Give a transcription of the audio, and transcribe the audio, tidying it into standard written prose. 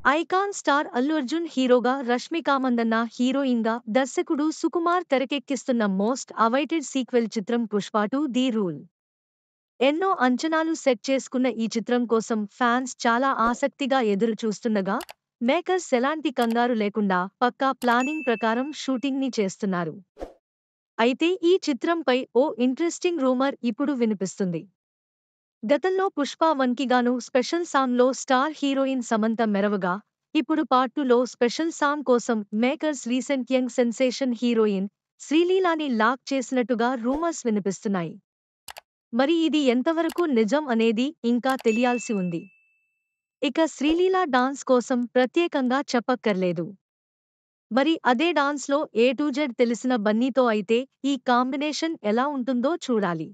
Icon star Allu Arjun హీరోగా, రష్మిక మందన్న హీరోయిన్గా, దర్శకుడు సుకుమార్ తెరకెక్కిస్తున్న మోస్ట్ అవైటెడ్ సీక్వెల్ చిత్రం పుష్ప 2 ది రూల్. ఎన్నో అంచనాలు సెట్ చేసుకున్న ఈ చిత్రం కోసం ఫ్యాన్స్ చాలా ఆసక్తిగా ఎదురు చూస్తుండగా, మేకర్స్ ఎలాంటి కంగారు లేకుండా పక్కా ప్లానింగ్ ప్రకారం షూటింగ్ ని చేస్తున్నారు. అయితే ఈ చిత్రంపై ఓ ఇంట్రెస్టింగ్ రూమర్ ఇప్పుడు వినిపిస్తుంది. గతంలో పుష్ప 1కి గాను స్పెషల్ సాంగ్లో స్టార్ హీరోయిన్ సమంత మెరవగా, ఇప్పుడు పార్ట్ 2లో స్పెషల్ సాంగ్ కోసం makers recent young sensation heroine శ్రీలీలాని లాక్ చేసినట్టుగా రూమర్స్ వినిపిస్తున్నాయి. మరి ఇది ఎంతవరకు నిజం అనేది ఇంకా తెలియాల్సి ఉంది. ఇక శ్రీలీల డాన్స్ కోసం ప్రత్యేకంగా చెప్పక్కర్లేదు. మరి అదే డాన్స్లో A to Z తెలిసిన బన్నీతో అయితే ఈ కాంబినేషన్ ఎలా ఉంటుందో చూడాలి.